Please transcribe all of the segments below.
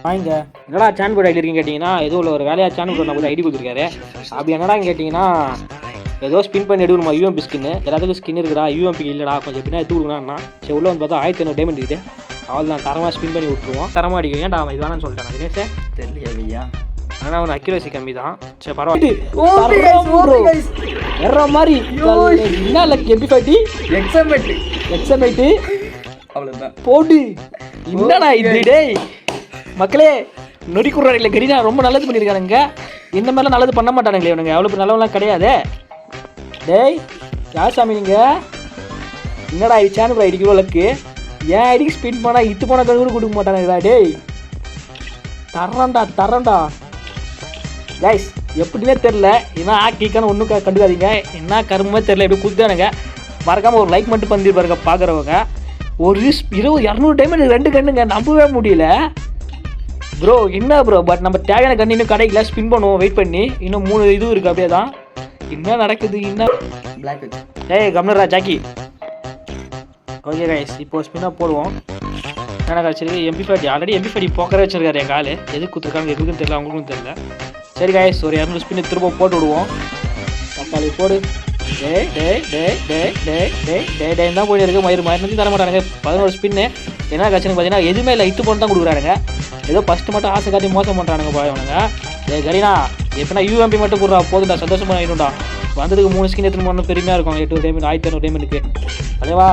வாங்க என்னடா சேன் board ID இருக்குன்னு கேட்டிங்கன்னா ஏதோ ஒரு வேலையாக சேன் போர்டு நம்ம ஐடி கொடுத்துருக்காரு. அப்படி என்னடான்னு கேட்டிங்கன்னா ஏதோ ஸ்பின் பண்ணி எடுக்கணுமா யூஎம்பி ஸ்கின்னு. எல்லாத்துக்கும் ஸ்கின் இருக்குடா, யூஎம்பி இல்லைடா, கொஞ்சம் பின்னா எடுத்து கொடுக்கணும்னா சரி உள்ள வந்து பார்த்தா 1500 டைமண்ட் இருக்குது. அவள் தான் தரமாக ஸ்பின் பண்ணி விட்டுருவோம். தரமாக அடிக்கும். ஏன்டா அவன் இதுவானு சொல்லிட்டேன் தினேஷே தெரியலையா. ஆனால் அவன் அக்யூரசி கம்மி தான். சரி பரவாயில்ல வேற மாதிரி என்ன எம்பி எக்ஸமேட்டு அவ்வளோதான் போடு. என்னடா இது டேய் மக்களே, நொடிக்குறாடியில் கரீனா ரொம்ப நல்லது பண்ணியிருக்கானுங்க. இந்த மாதிரிலாம் நல்லது பண்ண மாட்டானுங்களே இவனுங்க. அவ்வளோ நல்லவெல்லாம் கிடையாது. டேய் யார் சாமி நீங்கள்? என்னடா இது சேனல் ஐடிக்கு இவ்வளோக்கு ஏன் ஐடிக்கு ஸ்பின் பண்ணால் இத்து போன கரு கூட கொடுக்க மாட்டானுங்களா? டேய் தரேன்டா கைஸ், எப்படின்னே தெரில. என்ன ஆக்கிக்கான ஒன்றும் கண்டுக்காதீங்க. என்ன கருமே தெரில, எப்படி குத்தானுங்க. மறக்காமல் ஒரு லைக் மட்டும் பண்ணிட்டு பாருங்க பார்க்குறவங்க. ஒரு 200 டைமண்ட் 2 கண்ணுங்க, நம்பவே முடியல ப்ரோ. என்ன ப்ரோ, பட் நம்ம தேவையான கண்ணு இன்னும் கிடைக்கல. ஸ்பின் பண்ணுவோம் வெயிட் பண்ணி. இன்னும் 3 இது இருக்குது. அப்படியே தான் என்ன நடக்குது. என்ன பிளாக் டேய் கம்னரா ஜாக்கி. ஓகே கைஸ், இப்போ ஸ்பின்னாக போடுவோம். என்ன கிடச்சிருக்கு எம்பி50. ஆல்ரெடி எம்பி50 போக்கரே வச்சிருக்காரு என் காலு. எதுக்கு கொடுத்துருக்காங்க எதுக்குன்னு தெரியல, அவங்களுக்கும் தெரியல. சரி கைஸ், ஒரு 200 ஸ்பின்னு திரும்ப போட்டு விடுவோம். தக்காளி போடு. டே தான் போயிட்டு இருக்கு. மயிறு தர மாட்டானுங்க. 11 ஸ்பின்னு என்ன கட்சின்னு பார்த்தீங்கன்னா எதுவுமே இல்லை, இட்டு போட்டு தான் கொடுக்குறானுங்க. ஏதோ ஃபஸ்ட்டு மட்டும் ஆசை காட்டி மோசம் பண்ணுறானுங்க போயவனுங்க. கரீனா எப்படின்னா யூஎம்பி மட்டும் கொடுறா போதுண்டா, சந்தோஷமாக ஆகிடும்டா. வந்ததுக்கு 3 ஸ்கின் எடுத்துன்னு போகணும் பெருமையாக இருக்கும். 800 டைமண்ட் 1500 டைமண்ட்டுக்கு. அதேவா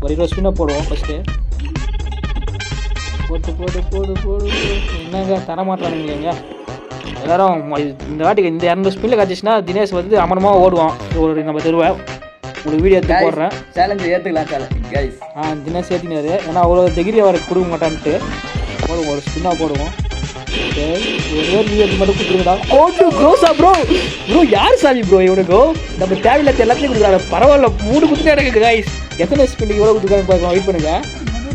ஒரு 20 ஸ்பின்னை போடுவோம் ஃபஸ்ட்டு. போடு என்னங்க தர மாட்டானுங்களேங்க எல்லாரும். இந்த வாட்டிக்கு இந்த 200 ஸ்பின்னில் கிடச்சிச்சுன்னா தினேஷ் வந்து அமனமாக ஓடுவான். ஒரு நம்ம தருவேன் உங்களுக்கு வீடியோ எடுத்து போடுறேன். சேலஞ்சு ஏற்றுக்கலாம் கைஸ். தினேஷ் ஏற்றினாரு. ஏன்னா அவ்வளோ டிகிரி அவருக்கு கொடுக்க மாட்டான்ட்டு போடுவோம். ஒரு ஸ்பின்னாக போடுவோம். ஒரே வீடியோ மட்டும் கொடுத்துருங்கடா. ஓட்டு க்ரோஸா ப்ரோ யார் சாமி ப்ரோ இவனுக்கோ? நம்ம தேவையில்லாத எல்லாத்தையும் கொடுக்குறாங்க. பரவாயில்ல 3 கொடுத்துட்டே எனக்கு கைஸ். எத்தனை ஸ்பின்னுக்கு எவ்வளோ கொடுத்துருக்காங்க பார்க்கலாம். வெயிட் பண்ணுங்க.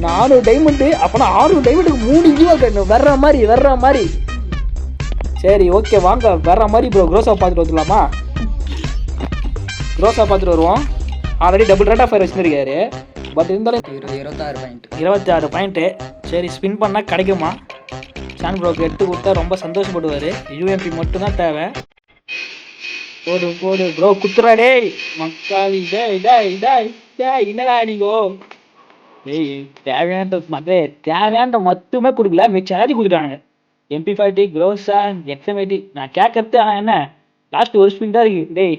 400 டைமண்டு அப்போனா 600 டைமண்டுக்கு 3 இதுவாக கட்டணும். வர்ற மாதிரி. சரி ஓகே வாங்க வர்ற மாதிரி ப்ரோ. க்ரோஸா பார்த்துட்டு வந்துடலாமா? க்ரோஸா பார்த்துட்டு வருவோம். Already double rate of fire வச்சுருக்காரு. பட் இருந்தாலும் 26 பாயிண்ட்டு. சரி ஸ்பின் பண்ணால் கிடைக்குமா? சான் ப்ரோக்கு எடுத்து கொடுத்தா ரொம்ப சந்தோஷப்படுவார். யூஎம்பி மட்டும்தான் தேவை. போடு ப்ரோ குத்துறா. டேய் மக்காளி டேய் என்னடா நீங்கோ? டேய் தேவையான மட்டுமே கொடுக்கல, மிச்சம் எல்லாத்தையும் கொடுத்துட்டாங்க. எம்பி50 க்ரோஸா எக்ஸமேட்டி நான் கேட்கறது. என்ன லாஸ்ட் ஒரு ஸ்பின் தான் இருக்குது. டேய்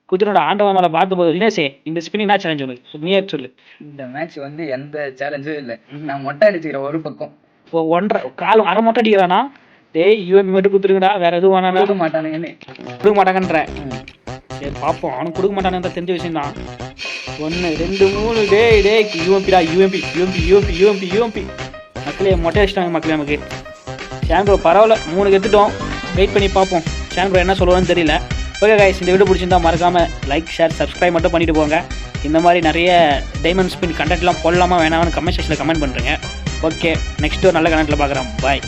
குத்துறோட ஆண்டவன் மேலே பார்க்கும்போது தினேஷே இந்த ஸ்பின்னிங் என்ன சேலஞ்ச் உங்களுக்கு நீயே சொல்லு. இந்த மேட்ச் வந்து எந்த சேலஞ்சும் இல்லை. நான் மொட்டை அடிச்சுக்கிறேன் ஒரு பக்கம். இப்போ 1.5 அரை மொட்டை அடிக்கிறானா? டேய் யூஎம்பி மட்டும் கொடுத்துருங்கடா, வேற எதுவும் வேணாம். கொடுக்க மாட்டானுங்கன்னு கொடுக்க மாட்டாங்கன்ற. சரி பார்ப்போம். அவனுக்கு கொடுக்க மாட்டானுன்ற தெரிஞ்ச விஷயம் தான். 1 2 3 டேய் யூஎம்பிடா யூஎம்பி மக்களே மொட்டை அடிச்சிட்டாங்க மக்களே. நமக்கு சேன் ப்ரோ பரவாயில்ல 3 எடுத்துட்டோம். வெயிட் பண்ணி பார்ப்போம் சேன் ப்ரோ என்ன சொல்லுவான்னு தெரியல. ஓகே கைஸ், இந்த வீடியோ பிடிச்சிருந்தா மறக்காமல் லைக் ஷேர் சப்ஸ்கிரைப் மட்டும் பண்ணிட்டு போங்க. இந்த மாதிரி நிறைய டைமண்ட் ஸ்பின் கண்டென்ட்லாம் போடலாமா வேணாம்னு கமெண்ட் செக்ஷனில் கமெண்ட் பண்ணுறேங்க. ஓகே நெக்ஸ்ட் ஒரு நல்ல கண்டென்ட்டில் பார்க்குறேன். பாய்.